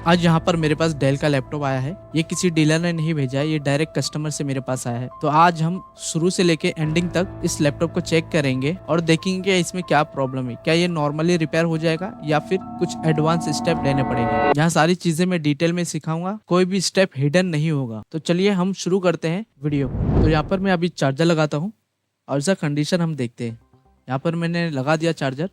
आज यहाँ पर मेरे पास डेल का लैपटॉप आया है। ये किसी डीलर ने नहीं भेजा है, ये डायरेक्ट कस्टमर से मेरे पास आया है। तो आज हम शुरू से लेके एंडिंग तक इस लैपटॉप को चेक करेंगे और देखेंगे कि इसमें क्या प्रॉब्लम है, क्या ये नॉर्मली रिपेयर हो जाएगा या फिर कुछ एडवांस स्टेप लेने पड़ेंगे। यहाँ सारी चीजें मैं डिटेल में सिखाऊंगा, कोई भी स्टेप हिडन नहीं होगा। तो चलिए हम शुरू करते हैं वीडियो को। तो यहाँ पर मैं अभी चार्जर लगाता हूँ और इसका कंडीशन हम देखते हैं। यहाँ पर मैंने लगा दिया चार्जर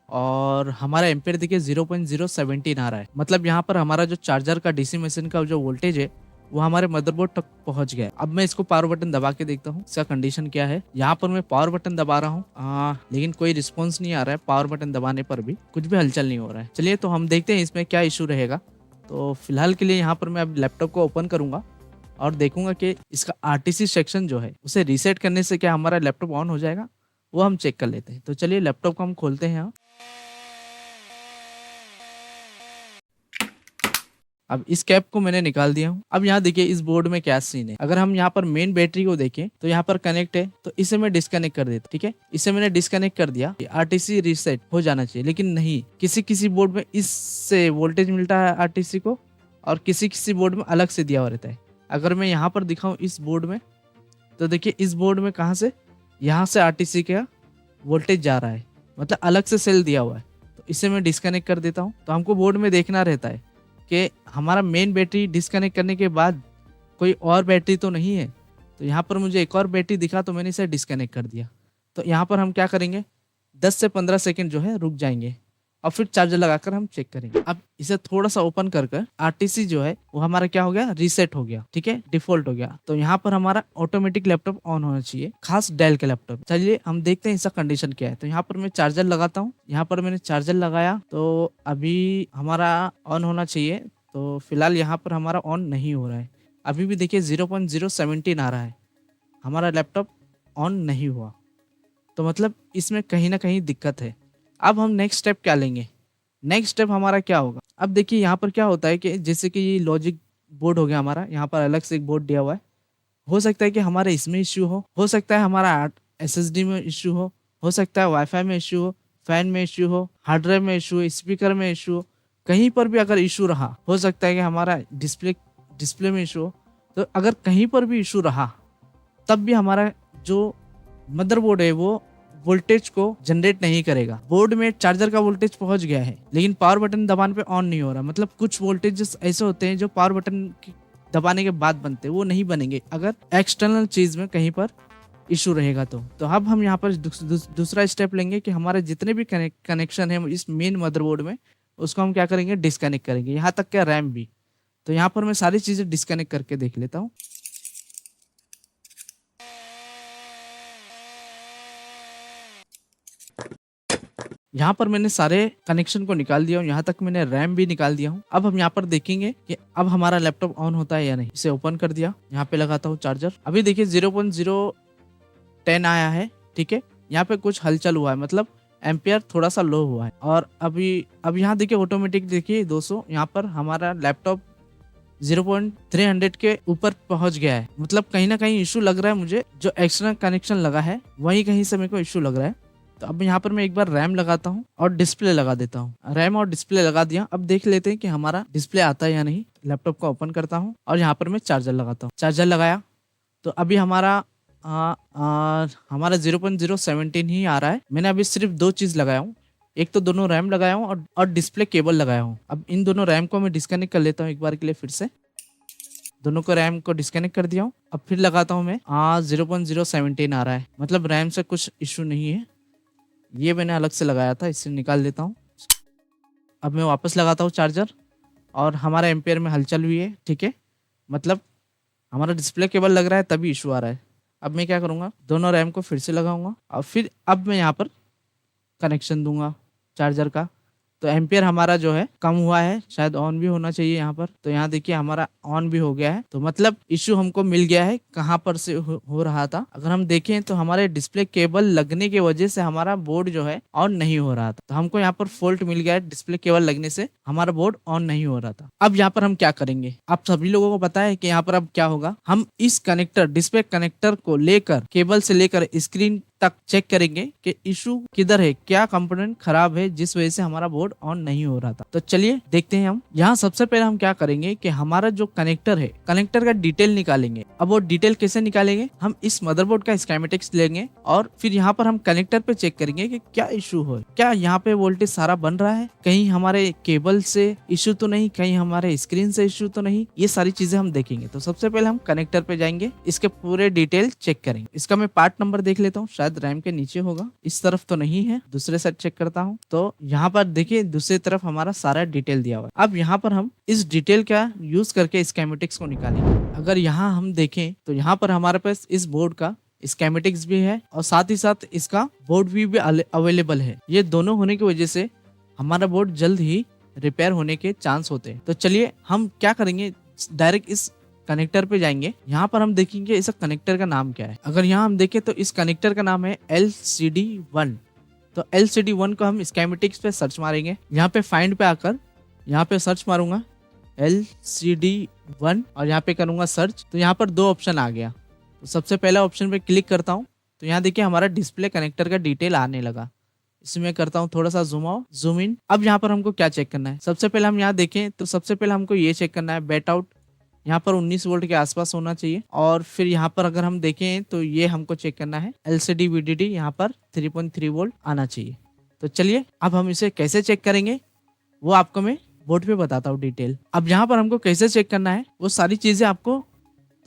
और हमारा एम्पेयर देखिए 0.017 आ रहा है। मतलब यहाँ पर हमारा जो चार्जर का डीसी मशीन का जो वोल्टेज है वो हमारे मदरबोर्ड तक पहुंच गया है। अब मैं इसको पावर बटन दबा के देखता हूँ इसका कंडीशन क्या है। यहाँ पर मैं पावर बटन दबा रहा हूँ लेकिन कोई रिस्पॉन्स नहीं आ रहा है। पावर बटन दबाने पर भी कुछ भी हलचल नहीं हो रहा है। चलिए तो हम देखते हैं इसमें क्या इशू रहेगा। तो फिलहाल के लिए यहाँ पर मैं अब लैपटॉप को ओपन करूंगा और देखूंगा कि इसका आरटीसी सेक्शन जो है उसे रीसेट करने से क्या हमारा लैपटॉप ऑन हो जाएगा, वो हम चेक कर लेते हैं। तो चलिए लैपटॉप को हम खोलते हैं यहाँ। अब इस कैप को मैंने निकाल दिया हूँ। अब यहाँ देखिए इस बोर्ड में क्या सीन है। अगर हम यहाँ पर मेन बैटरी को देखें तो यहाँ पर कनेक्ट है, तो इसे मैं डिस्कनेक्ट कर देता। ठीक है, इसे मैंने डिस्कनेक्ट कर दिया। आरटीसी रीसेट हो जाना चाहिए, लेकिन नहीं, किसी किसी बोर्ड में इससे वोल्टेज मिलता है आरटीसी को और किसी किसी बोर्ड में अलग से दिया हुआ रहता है। अगर मैं यहाँ पर दिखाऊँ इस बोर्ड में तो देखिए इस बोर्ड में कहाँ से, यहाँ से आरटीसी का वोल्टेज जा रहा है, मतलब अलग से सेल दिया हुआ है। तो इसे मैं डिस्कनेक्ट कर देता हूँ। तो हमको बोर्ड में देखना रहता है कि हमारा मेन बैटरी डिस्कनेक्ट करने के बाद कोई और बैटरी तो नहीं है। तो यहाँ पर मुझे एक और बैटरी दिखा तो मैंने इसे डिस्कनेक्ट कर दिया। तो यहाँ पर हम क्या करेंगे, 10 से 15 सेकंड जो है रुक जाएंगे और फिर चार्जर लगाकर हम चेक करेंगे। अब इसे थोड़ा सा ओपन कर आरटीसी जो है वो हमारा क्या हो गया, रीसेट हो गया। ठीक है, डिफॉल्ट हो गया। तो यहाँ पर हमारा ऑटोमेटिक लैपटॉप ऑन होना चाहिए, खास डेल के लैपटॉप। चलिए हम देखते हैं इसका कंडीशन क्या है। तो यहाँ पर मैं चार्जर लगाता हूँ। यहाँ पर मैंने चार्जर लगाया तो अभी हमारा ऑन होना चाहिए। तो फिलहाल यहाँ पर हमारा ऑन नहीं हो रहा है। अभी भी देखिए 0.017 आ रहा है, हमारा लैपटॉप ऑन नहीं हुआ। तो मतलब इसमें कहीं ना कहीं दिक्कत है। अब हम नेक्स्ट स्टेप क्या लेंगे, नेक्स्ट स्टेप हमारा क्या होगा। अब देखिए यहाँ पर क्या होता है कि जैसे कि ये लॉजिक बोर्ड हो गया हमारा, यहाँ पर अलग से एक बोर्ड दिया हुआ है। हो सकता है कि हमारे इसमें इश्यू हो सकता है हमारा एसएसडी में इश्यू हो सकता है वाईफाई में इश्यू हो, फैन में इश्यू हो, हार्ड ड्राइव में इश्यू हो, स्पीकर में इश्यू हो, कहीं पर भी अगर इशू रहा, हो सकता है कि हमारा डिस्प्ले में इशू हो। तो अगर कहीं पर भी इशू रहा तब भी हमारा जो मदरबोर्ड है वो वोल्टेज को जनरेट नहीं करेगा। बोर्ड में चार्जर का वोल्टेज पहुंच गया है लेकिन पावर बटन दबाने पे ऑन नहीं हो रहा। मतलब कुछ वोल्टेजेस ऐसे होते हैं जो पावर बटन दबाने के बाद बनते हैं, वो नहीं बनेंगे अगर एक्सटर्नल चीज में कहीं पर इशू रहेगा। तो अब हम यहाँ पर दूसरा स्टेप लेंगे कि हमारे जितने भी कनेक्शन है इस मेन मदरबोर्ड में, उसको हम क्या करेंगे, डिस्कनेक्ट करेंगे। यहाँ तक क्या रैम भी। तो यहाँ पर मैं सारी चीजें डिस्कनेक्ट करके देख लेता हूँ। यहाँ पर मैंने सारे कनेक्शन को निकाल दिया हूँ, यहाँ तक मैंने रैम भी निकाल दिया हूँ। अब हम यहाँ पर देखेंगे कि अब हमारा लैपटॉप ऑन होता है या नहीं। इसे ओपन कर दिया, यहाँ पे लगाता हूँ चार्जर। अभी देखिए 0.010 आया है। ठीक है, यहाँ पे कुछ हलचल हुआ है, मतलब एम्पियर थोड़ा सा लो हुआ है। और अब यहाँ देखिए ऑटोमेटिक देखिए 200, यहाँ पर हमारा लैपटॉप 0.300 के ऊपर पहुंच गया है। मतलब कहीं ना कहीं इशू लग रहा है मुझे, जो एक्सटर्नल कनेक्शन लगा है वहीं कहीं से मेरे को इशू लग रहा है। तो अब यहाँ पर मैं एक बार रैम लगाता हूँ और डिस्प्ले लगा देता हूँ। रैम और डिस्प्ले लगा दिया। अब देख लेते हैं कि हमारा डिस्प्ले आता है या नहीं। लैपटॉप को ओपन करता हूँ और यहाँ पर मैं चार्जर लगाता हूँ। चार्जर लगाया तो अभी हमारा 0.017 ही आ रहा है। मैंने अभी सिर्फ 2 चीज लगाया हूँ, एक तो दोनों रैम लगाया हूँ और डिस्प्ले केबल लगाया हूँ। अब इन दोनों रैम को मैं डिस्कनेक्ट कर लेता हूँ एक बार के लिए। फिर से दोनों को रैम को डिस्कनेक्ट कर दिया हूँ। अब फिर लगाता हूँ मैं 0.017 आ रहा है, मतलब रैम से कुछ इश्यू नहीं है। ये मैंने अलग से लगाया था, इससे निकाल देता हूँ। अब मैं वापस लगाता हूँ चार्जर और हमारा एम्पेयर में हलचल हुई है। ठीक है, मतलब हमारा डिस्प्ले केबल लग रहा है तभी इशू आ रहा है। अब मैं क्या करूँगा, दोनों रैम को फिर से लगाऊंगा और फिर अब मैं यहाँ पर कनेक्शन दूंगा चार्जर का। तो एम्पियर हमारा जो है कम हुआ है, शायद ऑन भी होना चाहिए यहाँ पर। तो यहाँ देखिए हमारा ऑन भी हो गया है। तो मतलब इश्यू हमको मिल गया है कहाँ पर से हो रहा था। अगर हम देखें तो हमारे डिस्प्ले केबल लगने की वजह से हमारा बोर्ड जो है ऑन नहीं हो रहा था। तो हमको यहाँ पर फॉल्ट मिल गया है, डिस्प्ले केबल लगने से हमारा बोर्ड ऑन नहीं हो रहा था। अब यहाँ पर हम क्या करेंगे, आप सभी लोगों को पता है कि यहाँ पर अब क्या होगा, हम इस कनेक्टर डिस्प्ले कनेक्टर को लेकर, केबल से लेकर स्क्रीन तक चेक करेंगे कि इशू किधर है, क्या कंपोनेंट खराब है जिस वजह से हमारा बोर्ड ऑन नहीं हो रहा था। तो चलिए देखते हैं हम। यहाँ सबसे पहले हम क्या करेंगे कि हमारा जो कनेक्टर है, कनेक्टर का डिटेल निकालेंगे। अब वो डिटेल कैसे निकालेंगे, हम इस मदरबोर्ड का स्कीमेटिक्स लेंगे और फिर यहाँ पर हम कनेक्टर पे चेक करेंगे कि क्या इशू हो, क्या यहाँ पे वोल्टेज सारा बन रहा है, कहीं हमारे केबल से इशू तो नहीं, कहीं हमारे स्क्रीन से इशू तो नहीं, ये सारी चीजें हम देखेंगे। तो सबसे पहले हम कनेक्टर पे जाएंगे, इसके पूरे डिटेल चेक करेंगे। इसका मैं पार्ट नंबर देख लेता हूँ, शायद रैम के नीचे होगा, इस तरफ तो नहीं है, दूसरे साइड चेक करता हूँ। तो यहाँ पर देखिए दूसरी तरफ हमारा सारा डिटेल दिया हुआ है। अब यहाँ पर हम इस डिटेल का यूज करके स्कीमेटिक्स को निकालेंगे। अगर यहाँ हम देखें तो यहाँ पर हमारे पास इस बोर्ड का स्कीमेटिक्स भी है और साथ ही साथ इसका बोर्ड भी अवेलेबल है। ये दोनों होने की वजह से हमारा बोर्ड जल्द ही रिपेयर होने के चांस होते हैं। तो चलिए हम क्या करेंगे, डायरेक्ट इस कनेक्टर पे जाएंगे। यहाँ पर हम देखेंगे इस कनेक्टर का नाम क्या है। अगर यहाँ हम देखें तो इस कनेक्टर का नाम है LCD1। तो LCD1 को हम स्कीमेटिक्स पे सर्च मारेंगे। यहाँ पे फाइंड पे आकर यहाँ पे सर्च मारूंगा LCD1 और यहाँ पे करूंगा सर्च। तो यहाँ पर दो ऑप्शन आ गया। तो सबसे पहला ऑप्शन पे क्लिक करता हूँ तो यहाँ देखिए हमारा डिस्प्ले कनेक्टर का डिटेल आने लगा। इसमें करता हूँ थोड़ा सा जूम आउट, जूम इन। अब यहाँ पर हमको क्या चेक करना है, सबसे पहले हम यहाँ देखें तो सबसे पहले हमको ये चेक करना है बैट आउट यहाँ पर 19 वोल्ट के आसपास होना चाहिए। और फिर यहाँ पर अगर हम देखें तो ये हमको चेक करना है LCD VDD यहाँ पर 3.3 वोल्ट आना चाहिए। तो चलिए अब हम इसे कैसे चेक करेंगे वो आपको मैं बोर्ड पे बताता हूँ डिटेल। अब यहाँ पर हमको कैसे चेक करना है वो सारी चीजें आपको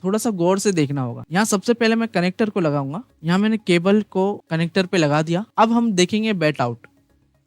थोड़ा सा गौर से देखना होगा। यहाँ सबसे पहले मैं कनेक्टर को लगाऊंगा। यहाँ मैंने केबल को कनेक्टर पे लगा दिया। अब हम देखेंगे बैट आउट।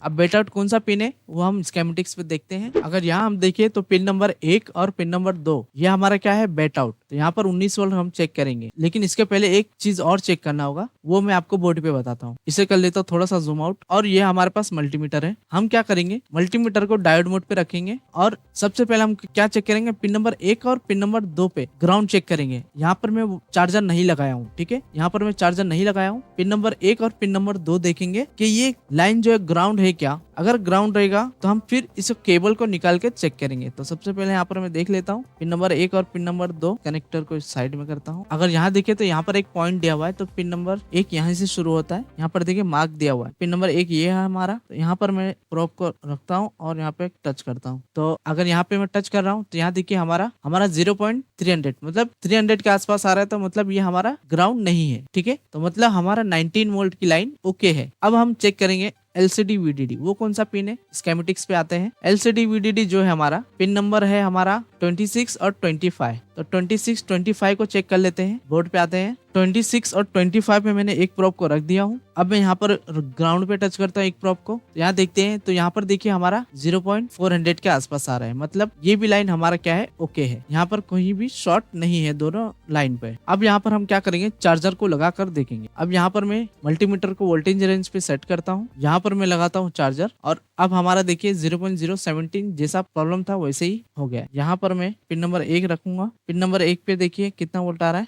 अब बैट आउट कौन सा पिन है वो हम स्कीमेटिक्स पे देखते हैं। अगर यहाँ हम देखें तो पिन नंबर 1 और पिन नंबर 2 ये हमारा क्या है बैट आउट। तो यहाँ पर 19 वोल्ट हम चेक करेंगे, लेकिन इसके पहले एक चीज और चेक करना होगा, वो मैं आपको बोर्ड पे बताता हूँ। इसे कर लेता हूँ थोड़ा सा जूम आउट। और ये हमारे पास मल्टीमीटर है। हम क्या करेंगे, मल्टीमीटर को डायोड मोड पे रखेंगे और सबसे पहले हम क्या चेक करेंगे, पिन नंबर 1 और पिन नंबर 2 पे ग्राउंड चेक करेंगे। यहाँ पर मैं चार्जर नहीं लगाया हूँ, ठीक है, यहाँ पर मैं चार्जर नहीं लगाया हूँ। पिन नंबर 1 और पिन नंबर 2 देखेंगे कि ये लाइन जो है ग्राउंड है क्या। अगर ग्राउंड रहेगा तो हम फिर इस केबल को निकाल के चेक करेंगे। तो सबसे पहले यहाँ पर मैं देख लेता हूँ पिन नंबर 1 और पिन नंबर 2, कनेक्टर को साइड में करता हूँ। अगर यहाँ देखे तो यहाँ पर एक पॉइंट दिया हुआ है, तो पिन नंबर 1 यहाँ से शुरू होता है। यहाँ पर देखिए मार्क दिया हुआ है, पिन नंबर 1 ये है हमारा। तो यहाँ पर मैं प्रोब को रखता हूँ और यहाँ पे टच करता हूँ। तो अगर यहाँ पे मैं टच कर रहा हूँ तो यहाँ देखिए हमारा 0.300 मतलब 300 के आसपास आ रहा है। तो मतलब ये हमारा ग्राउंड नहीं है, ठीक है। तो मतलब हमारा 19 वोल्ट की लाइन ओके है। अब हम चेक करेंगे LCD VDD वो कौन सा पिन है, स्कीमेटिक्स पे आते हैं। LCD VDD जो है हमारा पिन नंबर है हमारा 26 और 25। तो 26 25 को चेक कर लेते हैं, बोर्ड पे आते हैं। 26 और 25 पे मैंने एक प्रोब को रख दिया हूँ। अब मैं यहाँ पर ग्राउंड पे टच करता हूँ एक प्रोब को, यहाँ देखते हैं तो यहाँ पर देखिए हमारा 0.400 के आसपास आ रहा है। मतलब ये भी लाइन हमारा क्या है ओके है, यहाँ पर कोई भी शॉर्ट नहीं है दोनों लाइन पे। अब यहाँ पर हम क्या करेंगे, चार्जर को लगा कर देखेंगे। अब यहाँ पर मैं मल्टीमीटर को वोल्टेज रेंज पे सेट करता हूँ, यहाँ पर मैं लगाता हूँ चार्जर और अब हमारा देखिए 0.017 जैसा प्रॉब्लम था वैसे ही हो गया। यहाँ पर मैं पिन नंबर 1 रखूंगा। पिन नंबर 1 पे देखिए कितना वोल्ट आ रहा है,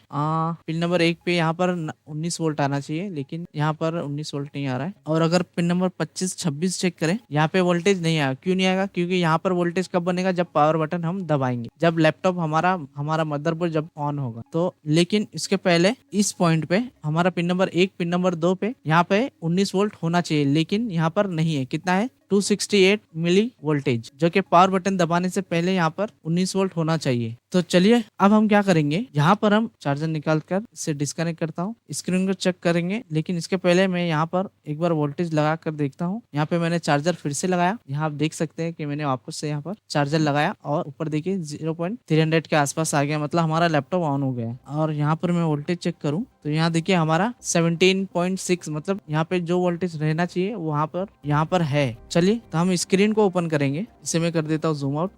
पिन नंबर 1 पे यहाँ पर 19 वोल्ट आना चाहिए, लेकिन यहाँ पर 19 वोल्ट नहीं आ रहा है। और अगर पिन नंबर 25 26 चेक करें, यहाँ पे वोल्टेज नहीं आया। क्यों नहीं आएगा, क्योंकि यहाँ पर वोल्टेज कब बनेगा, जब पावर बटन हम दबाएंगे, जब लैपटॉप हमारा मदरबोर्ड जब ऑन होगा। तो लेकिन इसके पहले इस पॉइंट पे हमारा पिन नंबर 1 पिन नंबर 2 पे यहाँ पे 19 वोल्ट होना चाहिए, लेकिन यहाँ पर नहीं है। कितना है, 268 मिली वोल्टेज, जो कि पावर बटन दबाने से पहले यहाँ पर 19 वोल्ट होना चाहिए। तो चलिए अब हम क्या करेंगे, यहाँ पर हम चार्जर निकाल कर इसे डिस्कनेक्ट करता हूँ, स्क्रीन को चेक करेंगे। लेकिन इसके पहले मैं यहाँ पर एक बार वोल्टेज लगा कर देखता हूँ। यहाँ पे मैंने चार्जर फिर से लगाया, यहाँ आप देख सकते हैं कि मैंने वापस से यहाँ पर चार्जर लगाया और ऊपर देखिए 0.300 के आसपास आ गया, मतलब हमारा लैपटॉप ऑन हो गया। और यहाँ पर मैं वोल्टेज चेक करूँ तो यहाँ देखिए हमारा 17.6, मतलब यहाँ पे जो वोल्टेज रहना चाहिए वहाँ पर यहाँ पर है। चलिए तो हम स्क्रीन को ओपन करेंगे, इसे मैं कर देता हूँ जूम आउट।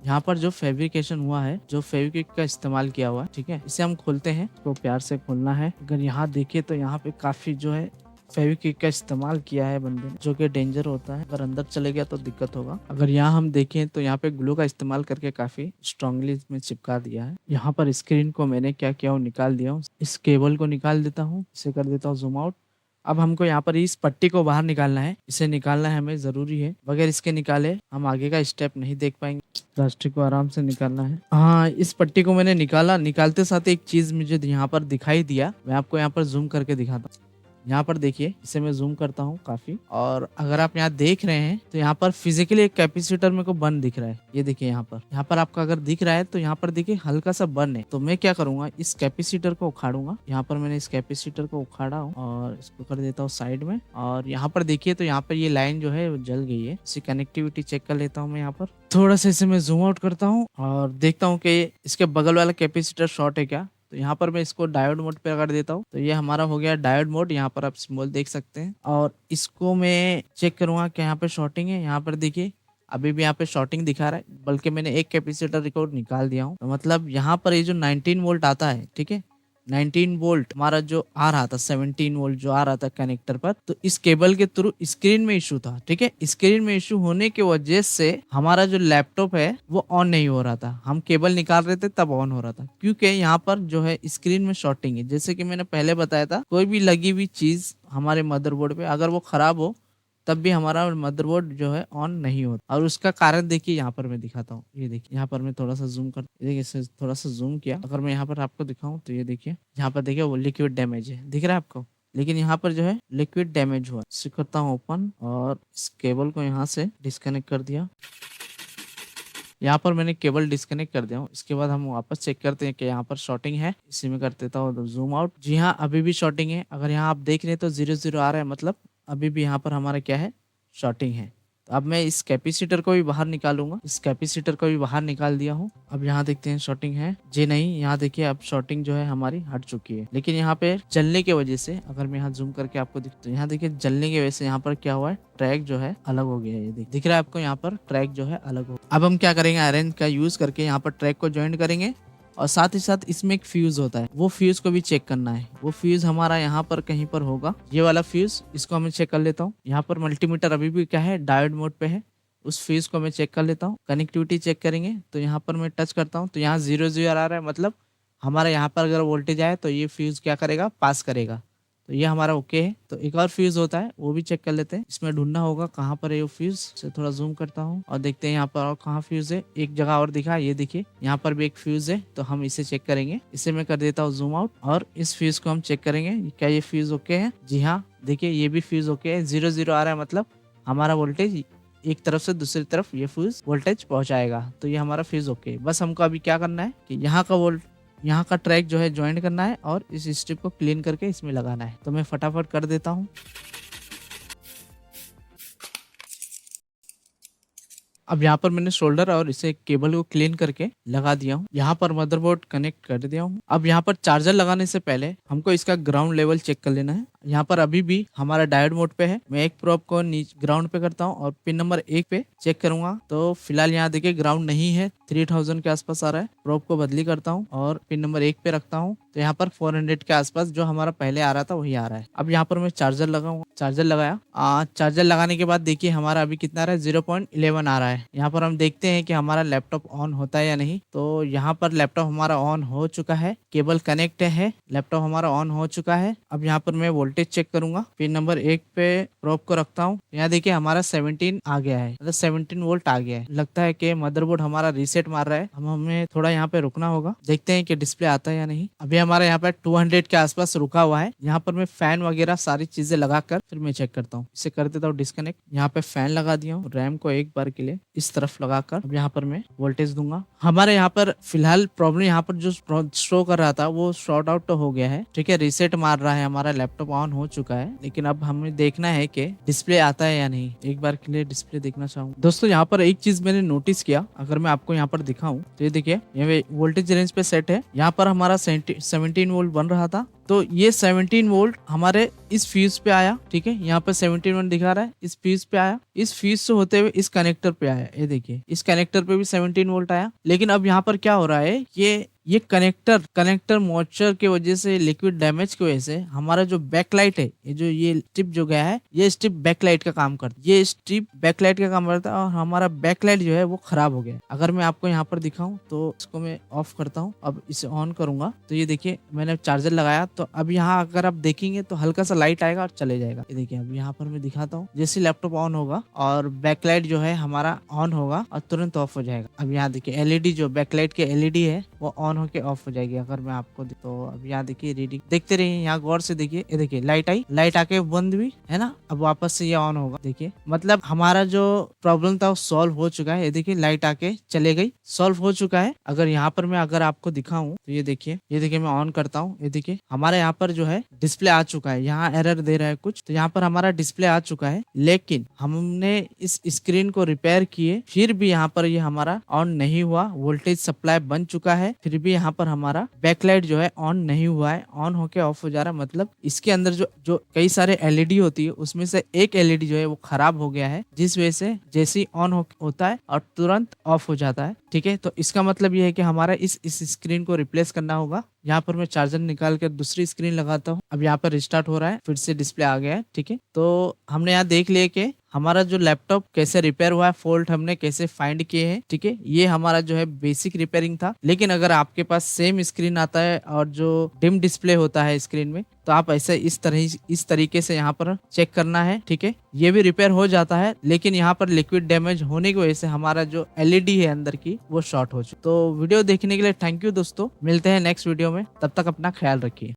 यहाँ पर जो फेब्रिकेशन हुआ है, जो फेविक्विक का इस्तेमाल किया हुआ है, ठीक है, इसे हम खोलते हैं। इसको प्यार से खोलना है। अगर यहाँ देखिए तो यहाँ पे काफी जो है फेविक्विक का इस्तेमाल किया है बंदे ने, जो कि डेंजर होता है। अगर अंदर चले गया तो दिक्कत होगा। अगर यहाँ हम देखें तो यहाँ पे ग्लू का इस्तेमाल करके काफी स्ट्रांगली इसमें चिपका दिया है। यहाँ पर स्क्रीन को मैंने क्या किया हूँ, निकाल दिया हूँ। इस केबल को निकाल देता हूँ, इसे कर देता हूँ जूम आउट। अब हमको यहाँ पर इस पट्टी को बाहर निकालना है, इसे निकालना है हमें जरूरी है। बगैर इसके निकाले हम आगे का स्टेप नहीं देख पाएंगे। प्लास्टिक को आराम से निकालना है। हाँ, इस पट्टी को मैंने निकाला। निकालते साथ एक चीज मुझे यहाँ पर दिखाई दिया, मैं आपको यहाँ पर जूम करके दिखाता हूँ। यहाँ पर देखिए, इसे मैं जूम करता हूँ काफी, और अगर आप यहाँ देख रहे हैं तो यहाँ पर फिजिकली एक कैपेसिटर मेरे को बंद दिख रहा है। ये देखिए यहाँ पर आपका अगर दिख रहा है तो यहाँ पर देखिए हल्का सा बर्न है। तो मैं क्या करूंगा, इस कैपेसिटर को उखाड़ूंगा। यहाँ पर मैंने इस कैपेसिटर को उखाड़ा हूँ और इसको कर देता हूँ साइड में। और यहाँ पर देखिए तो यहाँ पर ये लाइन जो है वो जल गई है। इसकी कनेक्टिविटी चेक कर लेता हूँ मैं। यहाँ पर थोड़ा सा इसे मैं जूम आउट करता हूँ और देखता हूँ कि इसके बगल वाला कैपेसिटर शॉर्ट है क्या। तो यहाँ पर मैं इसको डायोड मोड पे कर देता हूँ। तो ये हमारा हो गया डायोड मोड। यहाँ पर आप सिंबल देख सकते हैं। और इसको मैं चेक करूंगा कि यहाँ पे शॉर्टिंग है। यहाँ पर देखिए अभी भी यहाँ पे शॉर्टिंग दिखा रहा है, बल्कि मैंने एक कैपेसिटर रिकॉर्ड निकाल दिया हूँ। तो मतलब यहाँ पर ये जो 19 वोल्ट आता है, ठीक है, 19 वोल्ट हमारा जो आ रहा था, 17 वोल्ट जो आ रहा था कनेक्टर पर, तो इस केबल के थ्रू स्क्रीन में इशू था। ठीक है, स्क्रीन में इशू होने की वजह से हमारा जो लैपटॉप है वो ऑन नहीं हो रहा था। हम केबल निकाल रहे थे तब ऑन हो रहा था, क्योंकि यहाँ पर जो है स्क्रीन में शॉर्टिंग है। जैसे कि मैंने पहले बताया था, कोई भी लगी हुई चीज हमारे मदरबोर्ड पे अगर वो खराब हो तब भी हमारा मदरबोर्ड जो है ऑन नहीं होता। और उसका कारण देखिए यहाँ पर मैं दिखाता हूँ। ये देखिए यहाँ पर मैं थोड़ा सा जूम कर, देखिए इसे थोड़ा सा जूम किया, अगर मैं यहाँ पर आपको दिखाऊं तो ये देखिए यहाँ पर देखिए वो लिक्विड डैमेज है, दिख रहा है आपको। लेकिन यहाँ पर जो है लिक्विड डैमेज हुआ। इसे करता हूँ ओपन और इस केबल को यहाँ से डिस्कनेक्ट कर दिया। यहाँ पर मैंने केबल डिस्कनेक्ट कर दिया हूँ। इसके बाद हम वापस चेक करते हैं कि यहाँ पर शॉर्टिंग है। इसी में कर देता हूँ जूम आउट। जी हाँ, अभी भी शॉर्टिंग है। अगर यहाँ आप देख रहे हैं तो 0 0 आ रहा है, मतलब अभी भी यहाँ पर हमारा क्या है, शॉर्टिंग है। तो अब मैं इस कैपेसिटर को भी बाहर निकालूंगा। इस कैपेसिटर को भी बाहर निकाल दिया हूँ। अब यहाँ देखते हैं शॉर्टिंग है जी नहीं। यहाँ देखिए अब शॉर्टिंग जो है हमारी हट चुकी है। लेकिन यहाँ पे जलने की वजह से, अगर मैं यहाँ जूम करके आपको दिख, तो यहाँ देखिए जलने की वजह से यहाँ पर क्या हुआ है, ट्रैक जो है अलग हो गया है। ये दिख रहा है आपको, यहाँ पर ट्रैक जो है अलग हो। अब हम क्या करेंगे, आयरन का यूज करके यहाँ पर ट्रैक को ज्वाइन करेंगे। और साथ ही साथ इसमें एक फ्यूज होता है, वो फ्यूज को भी चेक करना है। वो फ्यूज हमारा यहाँ पर कहीं पर होगा, ये वाला फ्यूज। इसको हमें चेक कर लेता हूँ। यहाँ पर मल्टीमीटर अभी भी क्या है, डायोड मोड पे है। उस फ्यूज को मैं चेक कर लेता हूँ। कनेक्टिविटी चेक करेंगे तो यहाँ पर मैं टच करता हूँ तो यहाँ 0 0 आ रहा है, मतलब हमारा यहाँ पर अगर वोल्टेज आए तो ये फ्यूज क्या करेगा, पास करेगा। तो ये हमारा ओके है। तो एक और फ्यूज होता है, वो भी चेक कर लेते हैं। इसमें ढूंढना होगा कहाँ पर है वो फ्यूज। से थोड़ा जूम करता हूँ और देखते हैं यहाँ पर और कहाँ फ्यूज है। एक जगह और दिखा, ये देखिए यहाँ पर भी एक फ्यूज है। तो हम इसे चेक करेंगे। इसे मैं कर देता हूँ जूम आउट और इस फ्यूज को हम चेक करेंगे, क्या ये फ्यूज ओके है। जी हाँ, देखिए ये भी फ्यूज ओके है। 0 0 आ रहा है, मतलब हमारा वोल्टेज एक तरफ से दूसरी तरफ ये फ्यूज वोल्टेज पहुंचाएगा। तो ये हमारा फ्यूज ओके। बस हमको अभी क्या करना है कि यहाँ का ट्रैक जो है ज्वाइन करना है और इस स्ट्रिप को क्लीन करके इसमें लगाना है। तो मैं फटाफट कर देता हूँ। अब यहाँ पर मैंने शोल्डर और इसे केबल को क्लीन करके लगा दिया हूँ। यहाँ पर मदरबोर्ड कनेक्ट कर दिया हूँ। अब यहाँ पर चार्जर लगाने से पहले हमको इसका ग्राउंड लेवल चेक कर लेना है। यहाँ पर अभी भी हमारा डायोड मोड पे है। मैं एक प्रोब को नीचे ग्राउंड पे करता हूँ और पिन नंबर 1 पे चेक करूंगा। तो फिलहाल यहाँ देखिए ग्राउंड नहीं है, 3000 के आसपास आ रहा है। प्रोब को बदली करता हूँ और पिन नंबर 1 पे रखता हूँ। तो यहाँ पर 400 के आसपास जो हमारा पहले आ रहा था वही आ रहा है। अब यहाँ पर मैं चार्जर लगाऊंगा। चार्जर लगाया। चार्जर लगाने के बाद देखिए हमारा अभी कितना आ रहा है, 0.11 आ रहा है। यहाँ पर हम देखते हैं कि हमारा लैपटॉप ऑन होता है या नहीं। तो यहाँ पर लैपटॉप हमारा ऑन हो चुका है, केबल कनेक्ट है, लैपटॉप हमारा ऑन हो चुका है। अब यहाँ पर मैं वोल्टेज चेक करूंगा। पिन नंबर 1 पे प्रोब को रखता हूँ। यहाँ देखिए हमारा 17 आ गया है, मतलब 17 वोल्ट आ गया है। लगता है कि मदरबोर्ड हमारा रीसेट मार रहा है। हमें थोड़ा यहाँ पे रुकना होगा, देखते हैं कि डिस्प्ले आता है या नहीं। अभी हमारा यहाँ पे 200 के आसपास रुका हुआ है। यहाँ पर मैं फैन वगैरह सारी चीजें लगाकर फिर मैं चेक करता हूँ। इसे कर देता हूँ डिस्कनेक्ट। यहाँ पे फैन लगा दिया हूँ, रैम को एक बार के लिए इस तरफ लगाकर अब यहाँ पर मैं वोल्टेज दूंगा। हमारे यहाँ पर फिलहाल प्रॉब्लम यहाँ पर जो शो कर रहा था वो शॉर्ट आउट तो हो गया है, ठीक है, रीसेट मार रहा है, हमारा लैपटॉप ऑन हो चुका है। लेकिन अब हमें देखना है कि डिस्प्ले आता है या नहीं। एक बार के लिए डिस्प्ले देखना चाहूँ। दोस्तों यहाँ पर एक चीज मैंने नोटिस किया, अगर मैं आपको यहाँ पर दिखाऊं तो ये देखिए ये वोल्टेज रेंज पे सेट है। यहाँ पर हमारा 17 वोल्ट बन रहा था, तो ये 17 वोल्ट हमारे इस फ्यूज पे आया, ठीक है, यहाँ पर 17 वोल्ट दिखा रहा है, इस फ्यूज पे आया, इस फ्यूज से होते हुए इस कनेक्टर पे आया। ये देखिए इस कनेक्टर पे भी 17 वोल्ट आया। लेकिन अब यहाँ पर क्या हो रहा है, ये कनेक्टर मॉइस्चर की वजह से, लिक्विड डैमेज की वजह से हमारा जो बैकलाइट है, ये स्ट्रिप जो गया है, ये स्ट्रिप बैकलाइट का काम करता है। ये स्ट्रिप बैकलाइट का काम करता है और हमारा बैकलाइट जो है वो खराब हो गया। अगर मैं आपको यहाँ पर दिखाऊं तो इसको मैं ऑफ करता हूँ। अब इसे ऑन करूंगा तो ये देखिए मैंने चार्जर लगाया, तो अब यहाँ अगर आप देखेंगे तो हल्का सा लाइट आएगा और चले जाएगा। ये देखिए अब यहाँ पर मैं दिखाता हूँ, जैसे लैपटॉप ऑन होगा और बैकलाइट जो है हमारा ऑन होगा और तुरंत ऑफ हो जाएगा। अब यहाँ देखिए एलईडी, जो बैकलाइट के एलईडी है वो ऑन होके ऑफ हो जाएगी। अगर मैं आपको तो अब यहाँ देखिए रीडिंग देखते रहिए, यहाँ गौर से देखिए, ये देखिए लाइट आई, लाइट आके बंद हुई है ना, अब वापस से ये ऑन होगा। देखिए मतलब हमारा जो प्रॉब्लम था वो सॉल्व हो चुका है। ये देखिए लाइट आके चले गई, सॉल्व हो चुका है। अगर यहाँ पर मैं अगर आपको दिखाऊं तो ये देखिए मैं ऑन करता हूँ, ये देखिए हमारे यहाँ पर जो है डिस्प्ले आ चुका है। यहाँ एरर दे रहा है कुछ, तो यहाँ पर हमारा डिस्प्ले आ चुका है, लेकिन हमने इस स्क्रीन को रिपेयर किए फिर भी यहाँ पर ये हमारा ऑन नहीं हुआ। वोल्टेज सप्लाई बन चुका है फिर भी यहाँ पर हमारा बैकलाइट जो है ऑन नहीं हुआ है, ऑन होके ऑफ हो जा रहा है। मतलब इसके अंदर जो कई सारे एलईडी होती है उसमें से एक एलईडी जो है वो खराब हो गया है, जिस वजह से जैसे ही ऑन होता है और तुरंत ऑफ हो जाता है। ठीक है, तो इसका मतलब ये है कि हमारा इस स्क्रीन को रिप्लेस करना होगा। यहाँ पर मैं चार्जर निकाल कर दूसरी स्क्रीन लगाता हूँ। अब यहाँ पर रिस्टार्ट हो रहा है, फिर से डिस्प्ले आ गया है। ठीक है, तो हमने यहाँ देख लिया कि हमारा जो लैपटॉप कैसे रिपेयर हुआ है, फॉल्ट हमने कैसे फाइंड किए हैं। ठीक है, ये हमारा जो है बेसिक रिपेयरिंग था। लेकिन अगर आपके पास सेम स्क्रीन आता है और जो डिम डिस्प्ले होता है स्क्रीन में, तो आप ऐसे इस तरीके से यहाँ पर चेक करना है। ठीक है, ये भी रिपेयर हो जाता है, लेकिन यहाँ पर लिक्विड डैमेज होने की वजह से हमारा जो एलईडी है अंदर की वो शॉर्ट हो चुकी। तो वीडियो देखने के लिए थैंक यू दोस्तों, मिलते हैं नेक्स्ट वीडियो में, तब तक अपना ख्याल रखिए।